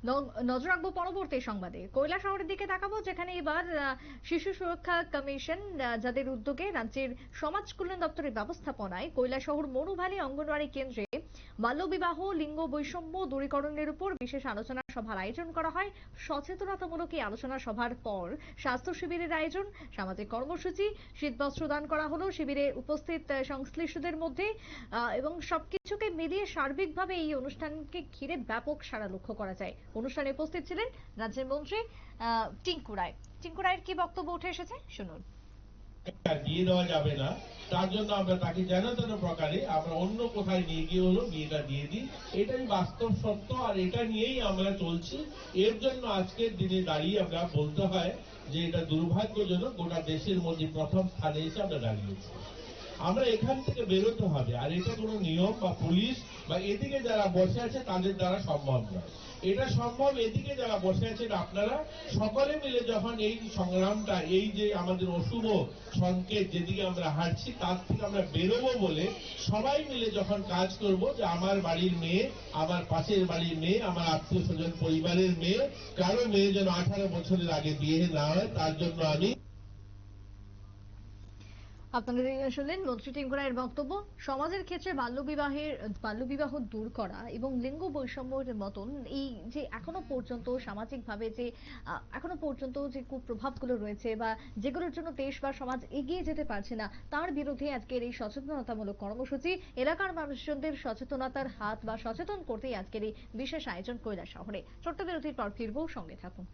নজর রাখবো পরবর্তী সংবাদে। কৈলাসহরের দিকে তাকাবো, যেখানে এবার শিশু সুরক্ষা কমিশন যাদের উদ্যোগে রাজ্যের সমাজ কল্যাণ দপ্তরের ব্যবস্থাপনায় কৈলাসহর মরুভ্যালি অঙ্গনওয়াড়ি কেন্দ্রে বাল্যবিবাহ, লিঙ্গ বৈষম্য দূরীকরণের উপর বিশেষ আলোচনা সভার আয়োজন করা হয়। সচেতনতামূলক এই আলোচনা সভার পর স্বাস্থ্য শিবিরের আয়োজন, সামাজিক কর্মসূচি, শীতবস্ত্র দান করা হলো শিবিরে উপস্থিত সংশ্লিষ্টদের মধ্যে। এবং সবকিছুকে মিলিয়ে সার্বিকভাবে এই অনুষ্ঠানকে ঘিরে ব্যাপক সাড়া লক্ষ্য করা যায়। অনুষ্ঠানে উপস্থিত ছিলেন রাজ্যের মন্ত্রী টিঙ্কু রায়। টিঙ্কু রায়ের কি বক্তব্য উঠে এসেছে শুনুন। দিয়ে দেওয়া যাবে না, তার জন্য আমরা তাকে যেন তেন প্রকারে আমরা অন্য কোথায় নিয়ে গিয়ে হলো বিয়েটা দিয়ে দিই, এটাই বাস্তব সত্য। আর এটা নিয়েই আমরা চলছি। এর জন্য আজকের দিনে দাঁড়িয়ে আমরা বলতে হয় যে এটা দুর্ভাগ্যজনক, গোটা দেশের মধ্যে প্রথম স্থানে এসে আমরা দাঁড়িয়েছি। আমরা এখান থেকে বেরোতে হবে। আর এটা কোনো নিয়ম বা পুলিশ বা এদিকে যারা বসে আছে তাদের দ্বারা সম্ভব নয়। এটা সম্ভব এদিকে যারা বসে আছেন আপনারা সকলে মিলে যখন এই সংগ্রামটা, এই যে আমাদের অশুভ সংকেত যেদিকে আমরা হাঁটছি তার থেকে আমরা বেরোবো বলে সবাই মিলে যখন কাজ করব, যে আমার বাড়ির মেয়ে, আমার পাশের বাড়ির মেয়ে, আমার আত্মীয় স্বজন পরিবারের মেয়ে, কারো মেয়ে যেন 18 বছরের আগে বিয়ে না হয়, তার জন্য আমি। আপনারা শুনলেন মন্ত্রী টিঙ্কু রায়ের বক্তব্য। সমাজের ক্ষেত্রে বাল্যবিবাহ দূর করা এবং লিঙ্গ বৈষম্যের মতন এই যে এখনো পর্যন্ত সামাজিকভাবে যে এখনো পর্যন্ত যে কুপ্রভাবগুলো রয়েছে বা যেগুলোর জন্য দেশ বা সমাজ এগিয়ে যেতে পারছে না, তার বিরুদ্ধে আজকের এই সচেতনতামূলক কর্মসূচি। এলাকার মানুষজনদের সচেতনতার হাত বা সচেতন করতেই আজকের এই বিশেষ আয়োজন কৈলাসহরে। ছোট্ট বিরতির পর ফিরবো, সঙ্গে থাকুন।